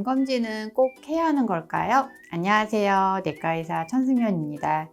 암 검진은 꼭 해야 하는 걸까요? 안녕하세요. 내과의사 천승현입니다.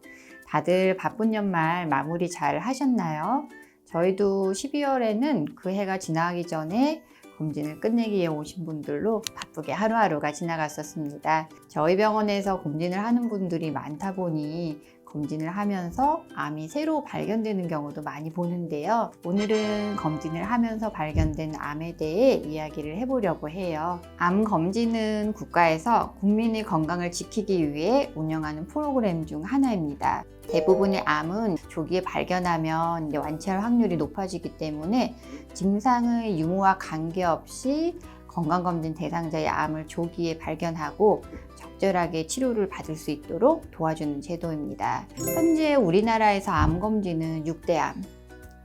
다들 바쁜 연말 마무리 잘 하셨나요? 저희도 12월에는 그 해가 지나기 전에 검진을 끝내기 위해 오신 분들로 바쁘게 하루하루가 지나갔었습니다. 저희 병원에서 검진을 하는 분들이 많다 보니 검진을 하면서 암이 새로 발견되는 경우도 많이 보는데요. 오늘은 검진을 하면서 발견된 암에 대해 이야기를 해보려고 해요. 암 검진은 국가에서 국민의 건강을 지키기 위해 운영하는 프로그램 중 하나입니다. 대부분의 암은 조기에 발견하면 완치할 확률이 높아지기 때문에 증상의 유무와 관계없이 건강검진 대상자의 암을 조기에 발견하고 적절하게 치료를 받을 수 있도록 도와주는 제도입니다. 현재 우리나라에서 암검진은 6대암,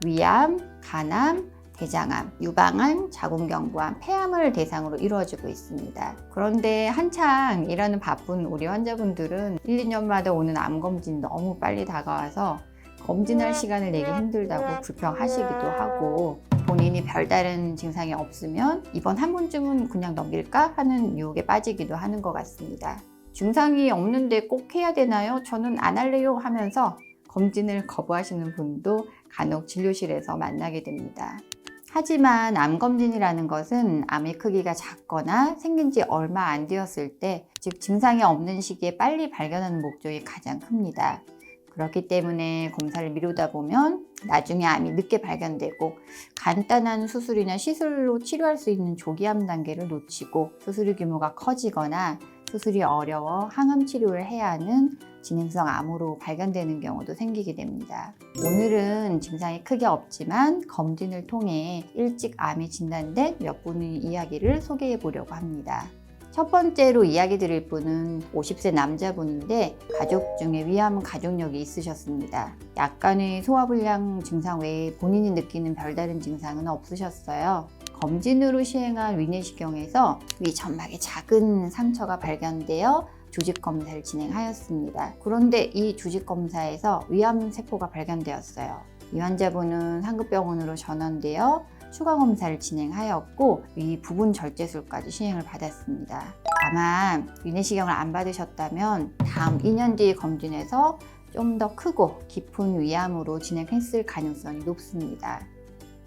위암, 간암, 대장암, 유방암, 자궁경부암, 폐암을 대상으로 이루어지고 있습니다. 그런데 한창 일하는 바쁜 우리 환자분들은 1, 2년마다 오는 암검진이 너무 빨리 다가와서 검진할 시간을 내기 힘들다고 불평하시기도 하고, 본인이 별다른 증상이 없으면 이번 한 번쯤은 그냥 넘길까 하는 유혹에 빠지기도 하는 것 같습니다. 증상이 없는데 꼭 해야 되나요? 저는 안 할래요 하면서 검진을 거부하시는 분도 간혹 진료실에서 만나게 됩니다. 하지만 암검진이라는 것은 암의 크기가 작거나 생긴 지 얼마 안 되었을 때, 즉 증상이 없는 시기에 빨리 발견하는 목적이 가장 큽니다. 그렇기 때문에 검사를 미루다 보면 나중에 암이 늦게 발견되고 간단한 수술이나 시술로 치료할 수 있는 조기암 단계를 놓치고 수술의 규모가 커지거나 수술이 어려워 항암 치료를 해야 하는 진행성 암으로 발견되는 경우도 생기게 됩니다. 오늘은 증상이 크게 없지만 검진을 통해 일찍 암이 진단된 몇 분의 이야기를 소개해 보려고 합니다. 첫 번째로 이야기 드릴 분은 50세 남자분인데 가족 중에 위암 가족력이 있으셨습니다. 약간의 소화불량 증상 외에 본인이 느끼는 별다른 증상은 없으셨어요. 검진으로 시행한 위내시경에서 위 점막에 작은 상처가 발견되어 조직검사를 진행하였습니다. 그런데 이 조직검사에서 위암세포가 발견되었어요. 이 환자분은 상급병원으로 전원되어 추가 검사를 진행하였고 위 부분 절제술까지 시행을 받았습니다. 다만 위내시경을 안 받으셨다면 다음 2년 뒤의 검진에서 좀 더 크고 깊은 위암으로 진행했을 가능성이 높습니다.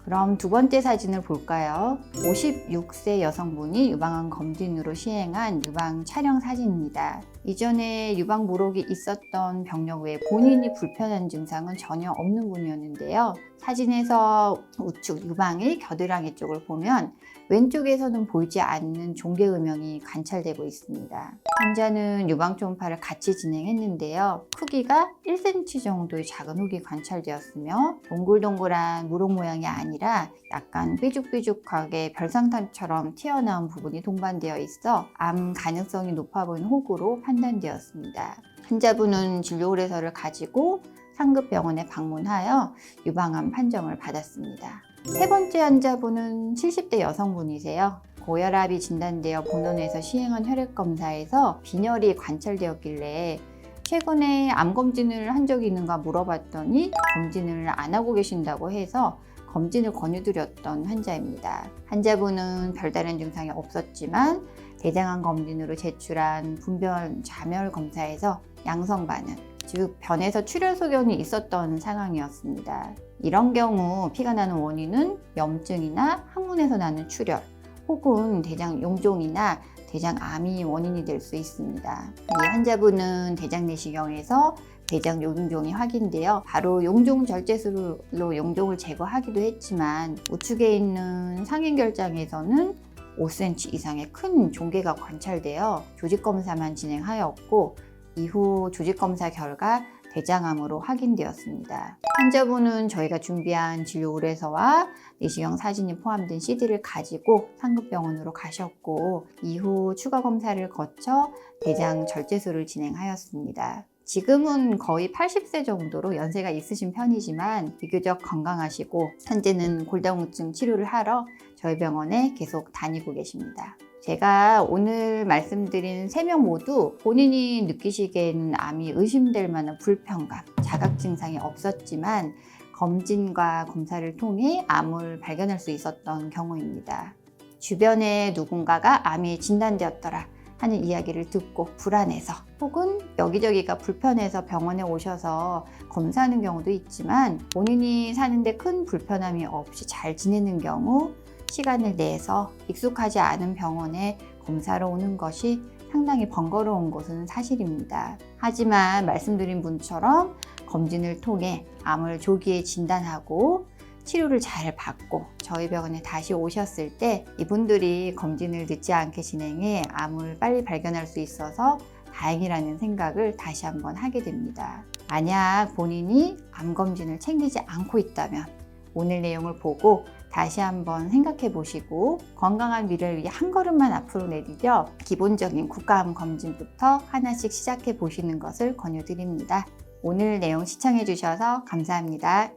그럼 두 번째 사진을 볼까요? 56세 여성분이 유방암 검진으로 시행한 유방 촬영 사진입니다. 이전에 유방 물혹이 있었던 병력 외에 본인이 불편한 증상은 전혀 없는 분이었는데요. 사진에서 우측 유방의 겨드랑이 쪽을 보면 왼쪽에서는 보이지 않는 종괴음영이 관찰되고 있습니다. 환자는 유방 초음파를 같이 진행했는데요. 크기가 1cm 정도의 작은 흙이 관찰되었으며 동글동글한 물혹 모양이 아니라 약간 삐죽삐죽하게 별상탄처럼 튀어나온 부분이 동반되어 있어 암 가능성이 높아 보이는 혹으로 판단되었습니다. 환자분은 진료 의뢰서를 가지고 상급병원에 방문하여 유방암 판정을 받았습니다. 세 번째 환자분은 70대 여성분이세요. 고혈압이 진단되어 본원에서 시행한 혈액검사에서 빈혈이 관찰되었길래 최근에 암검진을 한 적이 있는가 물어봤더니 검진을 안 하고 계신다고 해서 검진을 권유드렸던 환자입니다. 환자분은 별다른 증상이 없었지만 대장암 검진으로 제출한 분변 자멸 검사에서 양성 반응, 즉 변에서 출혈 소견이 있었던 상황이었습니다. 이런 경우 피가 나는 원인은 염증이나 항문에서 나는 출혈 혹은 대장 용종이나 대장암이 원인이 될 수 있습니다. 이 환자분은 대장 내시경에서 대장 용종이 확인되어 바로 용종 절제술로 용종을 제거하기도 했지만 우측에 있는 상행결장에서는 5cm 이상의 큰 종괴가 관찰되어 조직검사만 진행하였고 이후 조직검사 결과 대장암으로 확인되었습니다. 환자분은 저희가 준비한 진료 의뢰서와 내시경 사진이 포함된 CD를 가지고 상급병원으로 가셨고 이후 추가 검사를 거쳐 대장 절제술을 진행하였습니다. 지금은 거의 80세 정도로 연세가 있으신 편이지만 비교적 건강하시고 현재는 골다공증 치료를 하러 저희 병원에 계속 다니고 계십니다. 제가 오늘 말씀드린 3명 모두 본인이 느끼시기에는 암이 의심될 만한 불편감, 자각 증상이 없었지만 검진과 검사를 통해 암을 발견할 수 있었던 경우입니다. 주변에 누군가가 암이 진단되었더라 하는 이야기를 듣고 불안해서, 혹은 여기저기가 불편해서 병원에 오셔서 검사하는 경우도 있지만 본인이 사는데 큰 불편함이 없이 잘 지내는 경우 시간을 내서 익숙하지 않은 병원에 검사를 오는 것이 상당히 번거로운 것은 사실입니다. 하지만 말씀드린 분처럼 검진을 통해 암을 조기에 진단하고 치료를 잘 받고 저희 병원에 다시 오셨을 때 이분들이 검진을 늦지 않게 진행해 암을 빨리 발견할 수 있어서 다행이라는 생각을 다시 한번 하게 됩니다. 만약 본인이 암 검진을 챙기지 않고 있다면 오늘 내용을 보고 다시 한번 생각해 보시고 건강한 미래를 위해 한 걸음만 앞으로 내디뎌 기본적인 국가암 검진부터 하나씩 시작해 보시는 것을 권유드립니다. 오늘 내용 시청해 주셔서 감사합니다.